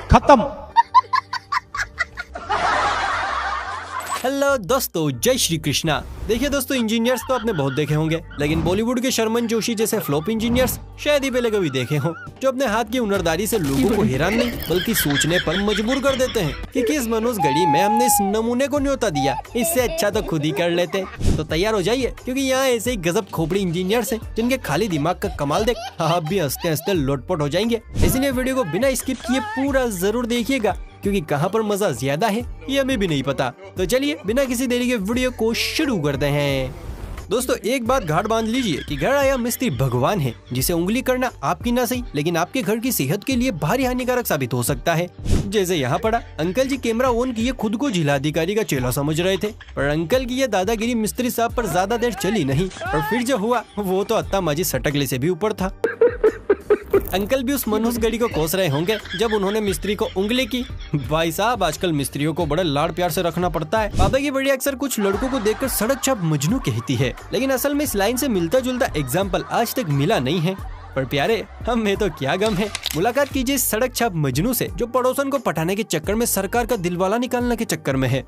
खत्म। हेलो दोस्तों, जय श्री कृष्णा। देखिए दोस्तों, इंजीनियर्स तो आपने बहुत देखे होंगे, लेकिन बॉलीवुड के शर्मन जोशी जैसे फ्लॉप इंजीनियर्स शायद ही पहले कभी देखे हों, जो अपने हाथ की हुनरदारी से लोगों को हैरान नहीं बल्कि सोचने पर मजबूर कर देते हैं कि किस मनुष्य घड़ी में हमने इस नमूने को न्योता दिया, इससे अच्छा तो खुद ही कर लेते। तो तैयार हो जाइए, क्योंकि यहाँ ऐसे ही गजब खोपड़ी इंजीनियर्स हैं जिनके खाली दिमाग का कमाल देख आप भी हंसते हंसते लोटपोट हो जाएंगे। इसलिए वीडियो को बिना स्किप किए पूरा जरूर देखिएगा, क्योंकि कहाँ पर मजा ज्यादा है ये हमें भी नहीं पता। तो चलिए बिना किसी देरी के वीडियो को शुरू करते हैं। दोस्तों, एक बात गाढ़ बांध लीजिए कि घर आया मिस्त्री भगवान है, जिसे उंगली करना आपकी ना सही लेकिन आपके घर की सेहत के लिए भारी हानिकारक साबित हो सकता है। जैसे यहाँ पड़ा, अंकल जी कैमरा ऑन किए खुद को जिला अधिकारी का चेला समझ रहे थे, पर अंकल की ये दादागिरी मिस्त्री साहब पर ज्यादा देर चली नहीं और फिर जो हुआ वो तो अत्ता माजी सटकले से भी ऊपर था। अंकल भी उस मनुष्य घड़ी को कोस रहे होंगे जब उन्होंने मिस्त्री को उंगली की। भाई साहब, आजकल मिस्त्रियों को बड़ा लाड़ प्यार से रखना पड़ता है। पापा की बड़ी अक्सर कुछ लड़कों को देखकर सड़क छाप मजनू कहती है, लेकिन असल में इस लाइन से मिलता जुलता एग्जाम्पल आज तक मिला नहीं है। पर प्यारे, हमें तो क्या गम है। मुलाकात कीजिए इस सड़क छाप मजनू से जो पड़ोसन को पटाने के चक्कर में सरकार का दिलवाला निकालने के चक्कर में है।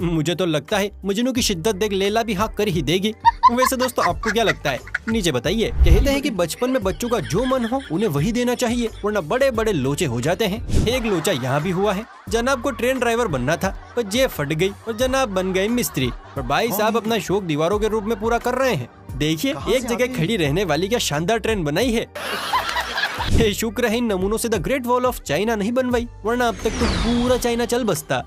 मुझे तो लगता है मजनू की शिद्दत देख लैला भी हाँ कर ही देगी। वैसे दोस्तों, आपको क्या लगता है नीचे बताइए। कहते हैं कि बचपन में बच्चों का जो मन हो उन्हें वही देना चाहिए, वरना बड़े बड़े लोचे हो जाते हैं। एक लोचा यहाँ भी हुआ है। जनाब को ट्रेन ड्राइवर बनना था, पर जेब फट गई और जनाब बन गए मिस्त्री। पर भाई साहब अपना शौक दीवारों के रूप में पूरा कर रहे हैं। देखिए, एक जगह खड़ी रहने वाली क्या शानदार ट्रेन बनाई है। शुक्र है इन नमूनों से the great wall of China नहीं बनवाई, वरना अब तक तो पूरा चाइना चल बसता।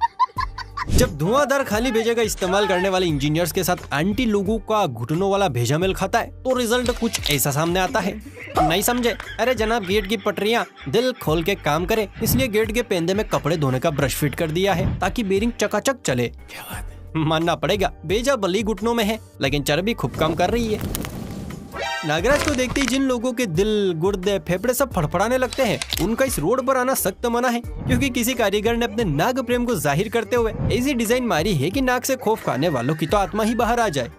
जब धुआंधार खाली भेजे का इस्तेमाल करने वाले इंजीनियर्स के साथ एंटी लोगों का घुटनों वाला भेजा मेल खाता है तो रिजल्ट कुछ ऐसा सामने आता है। नहीं समझे? अरे जनाब, गेट की पटरियां दिल खोल के काम करे, इसलिए गेट के पेंदे में कपड़े धोने का ब्रश फिट कर दिया है ताकि बेरिंग चकाचक चले। मानना पड़ेगा, भेजा भली घुटनों में है लेकिन चर्बी खूब काम कर रही है। नागराज को देखते ही जिन लोगों के दिल, गुर्दे, फेफड़े सब फड़फड़ाने लगते हैं, उनका इस रोड पर आना सख्त मना है, क्योंकि किसी कारीगर ने अपने नाग प्रेम को जाहिर करते हुए ऐसी डिजाइन मारी है कि नाग से खौफ खाने वालों की तो आत्मा ही बाहर आ जाए।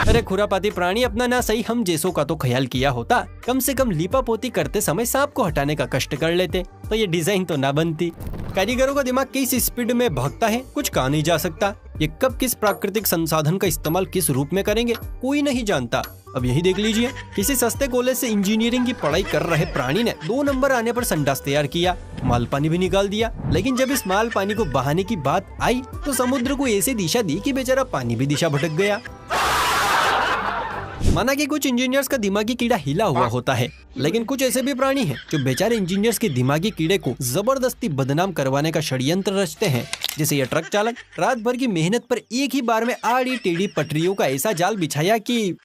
अरे खुरापाती प्राणी, अपना ना सही हम जैसों का तो ख्याल किया होता, कम से कम लीपा पोती करते समय सांप को हटाने का कष्ट कर लेते तो ये डिजाइन तो ना बनती। कारीगरों का दिमाग किस स्पीड में भागता है कुछ कहा नहीं जा सकता। ये कब किस प्राकृतिक संसाधन का इस्तेमाल किस रूप में करेंगे कोई नहीं जानता। अब यही देख लीजिए, किसी सस्ते कॉलेज से इंजीनियरिंग की पढ़ाई कर रहे प्राणी ने 2 नंबर आने पर संडास तैयार किया, माल पानी भी निकाल दिया, लेकिन जब इस माल पानी को बहाने की बात आई तो समुद्र को ऐसी दिशा दी कि बेचारा पानी भी दिशा भटक गया। माना कि कुछ इंजीनियर्स का दिमागी कीड़ा हिला हुआ होता है, लेकिन कुछ ऐसे भी प्राणी हैं जो बेचारे इंजीनियर्स के दिमागी कीड़े को जबरदस्ती बदनाम करवाने का षड्यंत्र रचते हैं। जैसे ये ट्रक चालक रात भर की मेहनत पर एक ही बार में आड़ी टेढ़ी पटरियों का ऐसा जाल बिछाया कि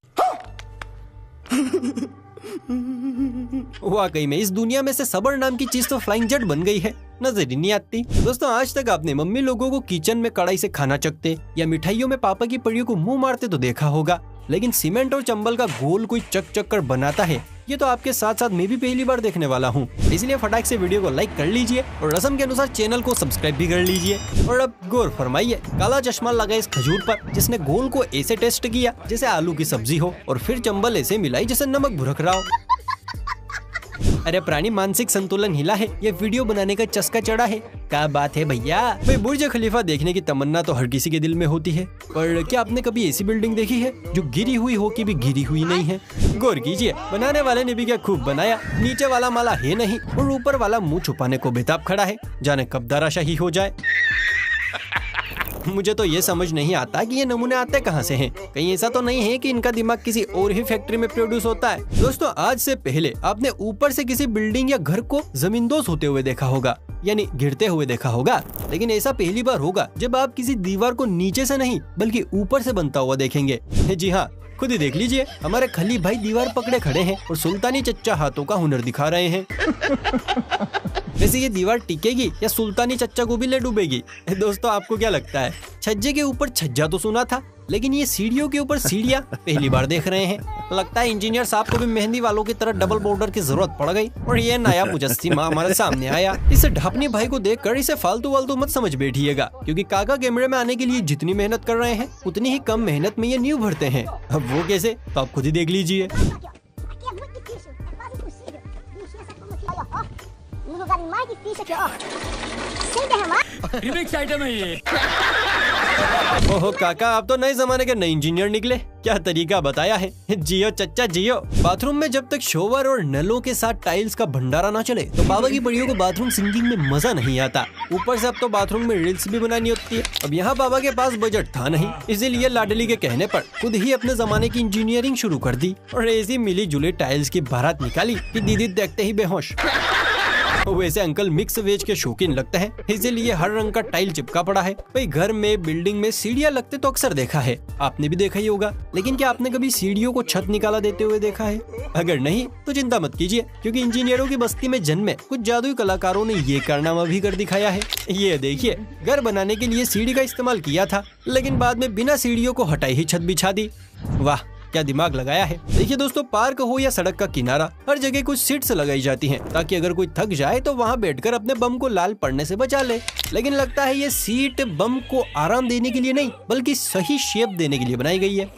वाकई में इस दुनिया में से सबर नाम की चीज तो फ्लाइंग जेट बन गई है, नजर ही नहीं आती। दोस्तों, आज तक आपने मम्मी लोगों को किचन में कढ़ाई से खाना चखते या मिठाइयों में पापा की पड़ियों को मुंह मारते तो देखा होगा, लेकिन सीमेंट और चंबल का घोल कोई चक कर बनाता है, ये तो आपके साथ साथ मैं भी पहली बार देखने वाला हूँ। इसलिए फटाक से वीडियो को लाइक कर लीजिए और रस्म के अनुसार चैनल को सब्सक्राइब भी कर लीजिए। और अब गौर फरमाइए, काला चश्मा लगा इस खजूर पर जिसने घोल को ऐसे टेस्ट किया जैसे आलू की सब्जी हो और फिर चंबल ऐसे मिलाई जैसे नमक भुरक रहा हो। अरे प्राणी, मानसिक संतुलन हिला है, ये वीडियो बनाने का चस्का चढ़ा है। क्या बात है भैया। भाई, बुर्ज खलीफा देखने की तमन्ना तो हर किसी के दिल में होती है, पर क्या आपने कभी ऐसी बिल्डिंग देखी है जो गिरी हुई हो कि भी गिरी हुई नहीं है? गौर कीजिए, बनाने वाले ने भी क्या खूब बनाया। नीचे वाला माला है नहीं और ऊपर वाला मुंह छुपाने को बेताब खड़ा है, जाने कब दाराशाही हो जाए। मुझे तो ये समझ नहीं आता कि ये नमूने आते कहाँ से हैं। कहीं ऐसा तो नहीं है कि इनका दिमाग किसी और ही फैक्ट्री में प्रोड्यूस होता है। दोस्तों, आज से पहले आपने ऊपर से किसी बिल्डिंग या घर को जमींदोज होते हुए देखा होगा, यानी गिरते हुए देखा होगा, लेकिन ऐसा पहली बार होगा जब आप किसी दीवार को नीचे से नहीं बल्कि ऊपर से बनता हुआ देखेंगे। जी हाँ, खुद ही देख लीजिए, हमारे खली भाई दीवार पकड़े खड़े हैं और सुल्तानी चच्चा हाथों का हुनर दिखा रहे हैं। वैसे ये दीवार टिकेगी या सुल्तानी चच्चा को भी ले डूबेगी? दोस्तों, आपको क्या लगता है? छज्जे के ऊपर छज्जा तो सुना था, लेकिन ये सीढ़ियों के ऊपर सीढ़ियाँ पहली बार देख रहे हैं। लगता है इंजीनियर साहब को भी मेहंदी वालों की तरह डबल बॉर्डर की जरूरत पड़ गई और ये नया मुजस्सिमा हमारे सामने आया। इस ढापनी भाई को देखकर इसे फालतू वालतू मत समझ बैठिएगा, क्योंकि काका कैमरे में आने के लिए जितनी मेहनत कर रहे हैं उतनी ही कम मेहनत में ये न्यू भरते हैं। अब वो कैसे, तो आप खुद ही देख लीजिए। रिमिक्स आइटम है ये। ओहो काका, आप तो नए जमाने के नए इंजीनियर निकले। क्या तरीका बताया है, जियो चच्चा जियो। बाथरूम में जब तक शोवर और नलों के साथ टाइल्स का भंडारा ना चले तो बाबा की बढ़ियों को बाथरूम सिंकिंग में मजा नहीं आता। ऊपर से अब तो बाथरूम में रील्स भी बनानी होती है। अब यहाँ बाबा के पास बजट था नहीं, इसीलिए लाडली के कहने पर खुद ही अपने जमाने की इंजीनियरिंग शुरू कर दी और ऐसी मिली जुली टाइल्स की बारात निकाली कि दीदी देखते ही बेहोश। वैसे अंकल मिक्स वेज के शौकीन लगते हैं, इसीलिए हर रंग का टाइल चिपका पड़ा है। भाई घर में बिल्डिंग में सीढ़ियाँ लगते तो अक्सर देखा है, आपने भी देखा ही होगा। लेकिन क्या आपने कभी सीढ़ियों को छत निकाला देते हुए देखा है? अगर नहीं तो चिंता मत कीजिए, क्योंकि इंजीनियरों की बस्ती में जन्मे कुछ जादुई कलाकारों ने ये कारनामा भी कर दिखाया है। ये देखिए, घर बनाने के लिए सीढ़ी का इस्तेमाल किया था, लेकिन बाद में बिना सीढ़ियों को हटाई ही छत बिछा दी। वाह क्या दिमाग लगाया है। देखिए दोस्तों, पार्क हो या सड़क का किनारा, हर जगह कुछ सीट्स लगाई जाती हैं, ताकि अगर कोई थक जाए तो वहाँ बैठकर अपने बम को लाल पड़ने से बचा ले। लेकिन लगता है ये सीट बम को आराम देने के लिए नहीं, बल्कि सही शेप देने के लिए बनाई गई है।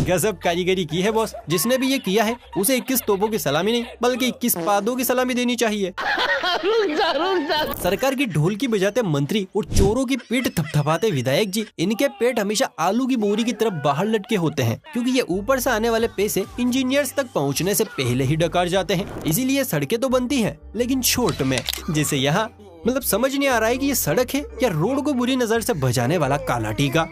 गजब कारीगरी की है बॉस। जिसने भी ये किया है उसे 21 तोपों की सलामी नहीं, बल्कि 21 पादों की सलामी देनी चाहिए। सरकार की ढोलकी बजाते मंत्री और चोरों की पीठ थपथपाते विधायक जी, इनके पेट हमेशा आलू की बोरी की तरफ बाहर लटके होते हैं, क्योंकि ये ऊपर से आने वाले पैसे इंजीनियर्स तक पहुंचने से पहले ही डकार जाते हैं। इसीलिए सड़कें तो बनती हैं, लेकिन शॉर्ट में। जैसे यहाँ मतलब समझ नहीं आ रहा है कि ये सड़क है या रोड को बुरी नजर से बजाने वाला काला टीका।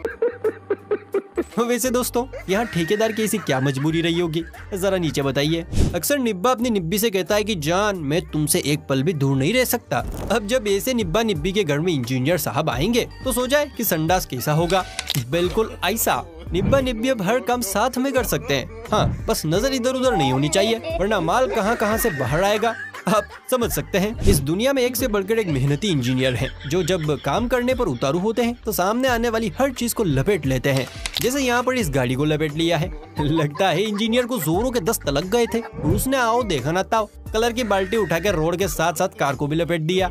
वैसे दोस्तों, यहाँ ठेकेदार की ऐसी क्या मजबूरी रही होगी, जरा नीचे बताइए। अक्सर निब्बा अपनी निब्बी से कहता है कि जान मैं तुमसे एक पल भी दूर नहीं रह सकता। अब जब ऐसे निब्बा निब्बी के घर में इंजीनियर साहब आएंगे तो सोचा कि संडास कैसा होगा। बिल्कुल ऐसा। निब्बा निब्बी अब हर काम साथ में कर सकते हैं। हाँ, बस नजर इधर उधर नहीं होनी चाहिए, वरना माल कहाँ कहाँ से बाहर आएगा आप समझ सकते हैं। इस दुनिया में एक से बढ़कर एक मेहनती इंजीनियर हैं, जो जब काम करने पर उतारू होते हैं तो सामने आने वाली हर चीज को लपेट लेते हैं। जैसे यहाँ पर इस गाड़ी को लपेट लिया है। लगता है इंजीनियर को जोरों के दस्त लग गए थे और उसने आओ देखा ना ताओ कलर की बाल्टी उठाकर रोड के साथ साथ कार को भी लपेट दिया।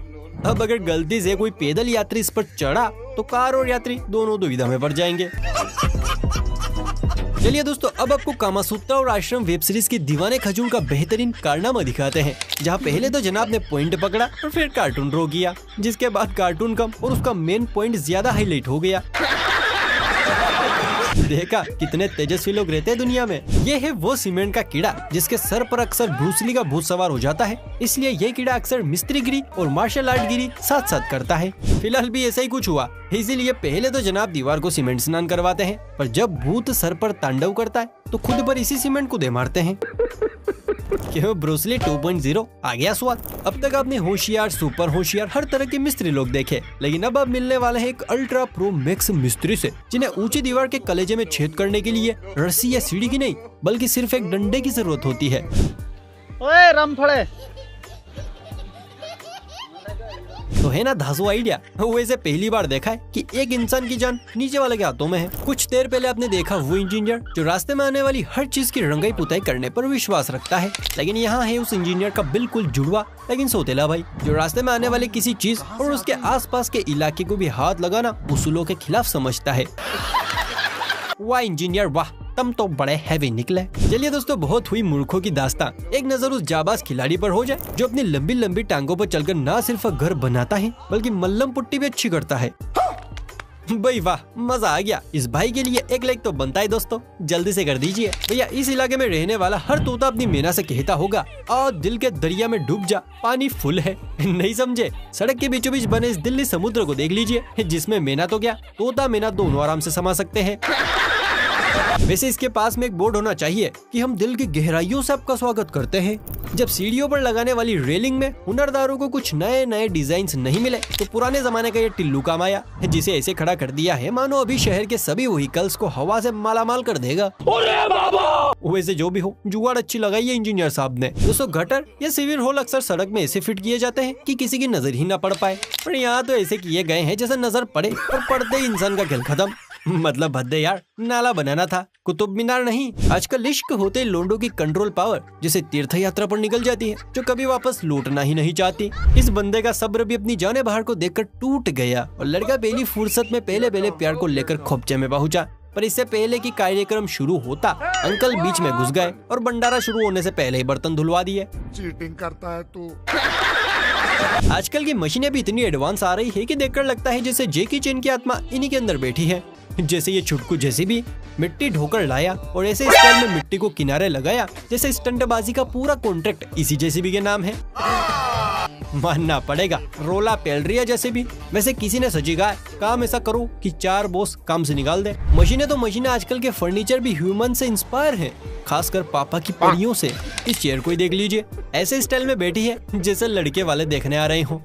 अब अगर गलती से कोई पैदल यात्री इस पर चढ़ा तो कार और यात्री दोनों दुविधा में पड़ जाएंगे। चलिए दोस्तों, अब आपको कामासूत्रा और आश्रम वेब सीरीज की दीवाने खजूर का बेहतरीन कारनामा दिखाते हैं, जहां पहले तो जनाब ने पॉइंट पकड़ा और फिर कार्टून ड्रॉ किया, जिसके बाद कार्टून कम और उसका मेन पॉइंट ज्यादा हाईलाइट हो गया। देखा कितने तेजस्वी लोग रहते हैं दुनिया में। ये है वो सीमेंट का कीड़ा जिसके सर पर अक्सर ब्रूसली का भूत सवार हो जाता है, इसलिए ये कीड़ा अक्सर मिस्त्रीगिरी और मार्शल आर्ट गिरी साथ साथ करता है। फिलहाल भी ऐसा ही कुछ हुआ, इसीलिए पहले तो जनाब दीवार को सीमेंट स्नान करवाते हैं, पर जब भूत सर पर तांडव करता है तो खुद पर इसी सीमेंट को दे मारते हैं। क्यों ब्रूसली 2.0 आ गया स्वाद। अब तक आपने होशियार, सुपर होशियार, हर तरह के मिस्त्री लोग देखे, लेकिन अब आप मिलने वाले हैं एक अल्ट्रा प्रो मैक्स मिस्त्री से, जिन्हें ऊंची दीवार के कलेजे में छेद करने के लिए रस्सी या सीढ़ी की नहीं, बल्कि सिर्फ एक डंडे की जरूरत होती है। ओए रामफड़े, तो है ना धांसू आइडिया। वैसे पहली बार देखा है कि एक इंसान की जान नीचे वाले के हाथों में है। कुछ देर पहले आपने देखा वो इंजीनियर जो रास्ते में आने वाली हर चीज की रंगाई पुताई करने पर विश्वास रखता है, लेकिन यहाँ है उस इंजीनियर का बिल्कुल जुड़वा लेकिन सौतेला भाई, जो रास्ते में आने वाली किसी चीज और उसके आसपास के इलाके को भी हाथ लगाना उसूलों के खिलाफ समझता है। वाह इंजीनियर वाह, तुम तो बड़े हैवी निकले। चलिए दोस्तों, बहुत हुई मूर्खों की दास्तान। एक नजर उस जाबाज खिलाड़ी पर हो जाए जो अपनी लंबी लंबी टांगों पर चलकर न सिर्फ घर बनाता है बल्कि मल्लम पुट्टी भी अच्छी करता है। भाई वाह, मजा आ गया। इस भाई के लिए एक लाइक तो बनता है दोस्तों, जल्दी से कर दीजिए। भैया इस इलाके में रहने वाला हर तोता अपनी मैना से कहता होगा, आ दिल के दरिया में डूब जा, पानी फुल है। नहीं समझे? सड़क के बीचों बीच बने इस दिल्ली समुद्र को देख लीजिए, जिसमें मैना तो क्या तोता मैना दोनों आराम से समा सकते हैं। वैसे इसके पास में एक बोर्ड होना चाहिए कि हम दिल की गहराइयों से आपका स्वागत करते हैं। जब सीढ़ियों पर लगाने वाली रेलिंग में हुनरदारों को कुछ नए नए डिजाइन नहीं मिले तो पुराने जमाने का ये टिल्लू काम आया, जिसे ऐसे खड़ा कर दिया है मानो अभी शहर के सभी व्हीकल्स को हवा से मालामाल कर देगा। वैसे जो भी हो, जुगाड़ अच्छी लगाई है इंजीनियर साहब ने। दोस्तों, गटर या सिविल होल अक्सर सड़क में ऐसे फिट किए जाते हैं कि किसी की नजर ही न पड़ पाए, पर यहाँ तो ऐसे किए गए हैं जैसे नजर पड़े और पड़ते ही इंसान का खेल खत्म। मतलब भद्दे यार, नाला बनाना था, कुतुब मीनार नहीं। आजकल इश्क होते लोंडों की कंट्रोल पावर जैसे तीर्थ यात्रा पर निकल जाती है, जो कभी वापस लौटना ही नहीं चाहती। इस बंदे का सब्र भी अपनी जाने बाहर को देखकर टूट गया और लड़का पहली फुर्सत में पहले प्यार को लेकर खोपचे में पहुंचा। पर इससे पहले कि कार्यक्रम शुरू होता, अंकल बीच में घुस गए और भंडारा शुरू होने से पहले ही बर्तन धुलवा दिए। चीटिंग करता है तू। आजकल की मशीनें भी इतनी एडवांस आ रही है कि देखकर लगता है जैसे जैकी चैन की आत्मा इन्हीं के अंदर बैठी है। जैसे ये छुटकू जैसी भी मिट्टी ढोकर लाया और ऐसे स्टाइल में मिट्टी को किनारे लगाया जैसे स्टंटबाजी का पूरा कॉन्ट्रैक्ट इसी जेसीबी के नाम है। मानना पड़ेगा रोला पेल रही है जैसे भी। वैसे किसी ने सजीगा काम ऐसा करो कि 4 बॉस काम से निकाल दे। मशीनें तो मशीनें, आजकल के फर्नीचर भी ह्यूमन से इंस्पायर हैं, खासकर पापा की परियों से। इस चेयर को ही देख लीजिए, ऐसे स्टाइल में बैठी है जैसे लड़के वाले देखने आ रहे हों।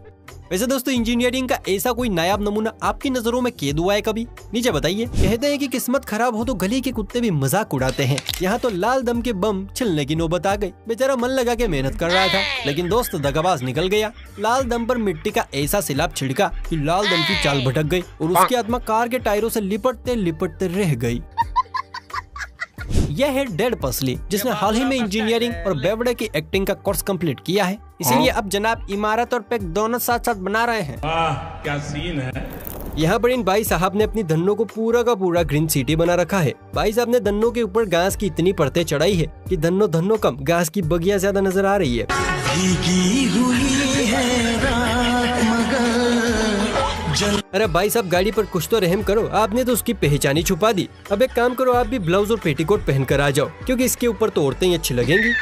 वैसे दोस्तों इंजीनियरिंग का ऐसा कोई नायाब नमूना आपकी नजरों में कैद हुआ है कभी? नीचे बताइए। कहते हैं कि किस्मत खराब हो तो गली के कुत्ते भी मजाक उड़ाते हैं। यहाँ तो लाल दम के बम छिलने की नौबत आ गई। बेचारा मन लगा के मेहनत कर रहा था, लेकिन दोस्त दगाबाज निकल गया। लाल दम पर मिट्टी का ऐसा सिलाब छिड़का कि लाल दम की चाल भटक गई और उसकी आत्मा कार के टायरों से लिपटते लिपटते रह गई। यह है डेड पसली, जिसने हाल ही में इंजीनियरिंग और बेवड़े की एक्टिंग का कोर्स कंप्लीट किया है। इसीलिए अब जनाब इमारत और पैक दोनों साथ साथ बना रहे हैं। क्या सीन है। यहाँ पर इन भाई साहब ने अपनी धन्नों को पूरा का पूरा ग्रीन सिटी बना रखा है। भाई साहब ने धन्नों के ऊपर घास की इतनी परतें चढ़ाई है कि धन्नों कम घास की बगिया ज्यादा नजर आ रही है। भीगी हुई है रात मगर अरे भाई साहब गाड़ी पर कुछ तो रहम करो, आपने तो उसकी पहचान ही छुपा दी। अब एक काम करो, आप भी ब्लाउज और पेटीकोट पहन कर आ जाओ, क्योंकि इसके ऊपर तो औरतें ही अच्छी लगेंगी।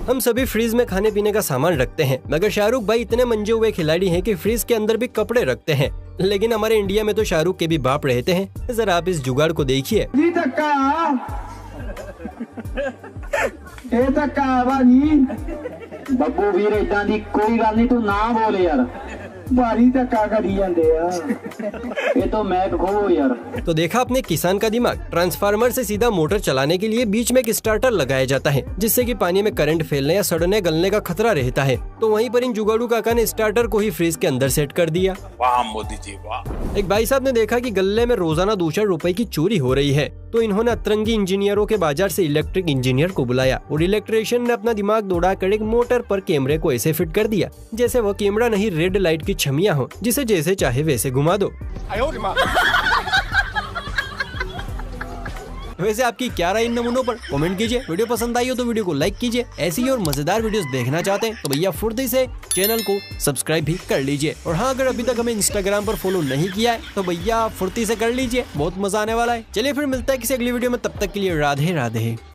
हम सभी फ्रीज में खाने पीने का सामान रखते हैं, मगर शाहरुख भाई इतने मंजे हुए खिलाड़ी हैं कि फ्रीज के अंदर भी कपड़े रखते हैं। लेकिन हमारे इंडिया में तो शाहरुख के भी बाप रहते हैं। जरा आप इस जुगाड़ को देखिए। ਬੱਬੂ ਵੀਰ ਇਦਾਂ ਦੀ ਕੋਈ ਗੱਲ ਨਹੀਂ, ਤੂੰ ਨਾ ਬੋਲ ਯਾਰ, ਭਾਰੀ ਧੱਕਾ ਕਰੀ ਜਾਂਦੇ ਆ, ਇਹ तो मैक खो यार। तो देखा आपने किसान का दिमाग। ट्रांसफार्मर से सीधा मोटर चलाने के लिए बीच में एक स्टार्टर लगाया जाता है, जिससे कि पानी में करंट फैलने या सड़ने गलने का खतरा रहता है। तो वहीं पर इन जुगाड़ू काका ने स्टार्टर को ही फ्रीज के अंदर सेट कर दिया। वाह मोदी जी वाह। एक भाई साहब ने देखा कि गल्ले में रोजाना 200 रुपए की चोरी हो रही है, तो इन्होंने अतरंगी इंजीनियरों के बाजार से इलेक्ट्रिक इंजीनियर को बुलाया और इलेक्ट्रिशियन ने अपना दिमाग दौड़ाकर एक मोटर पर कैमरे को ऐसे फिट कर दिया जैसे वो कैमरा नहीं रेड लाइट की छमिया हो, जिसे जैसे चाहे वैसे घुमा दो। वैसे आपकी क्या राय इन नमूनों पर? कमेंट कीजिए। वीडियो पसंद आई हो तो वीडियो को लाइक कीजिए। ऐसी ही और मजेदार वीडियोस देखना चाहते हैं तो भैया फुर्ती से चैनल को सब्सक्राइब भी कर लीजिए। और हाँ, अगर अभी तक हमें इंस्टाग्राम पर फॉलो नहीं किया है तो भैया फुर्ती से कर लीजिए, बहुत मजा आने वाला है। चलिए फिर मिलता है किसी अगली वीडियो में, तब तक के लिए राधे राधे।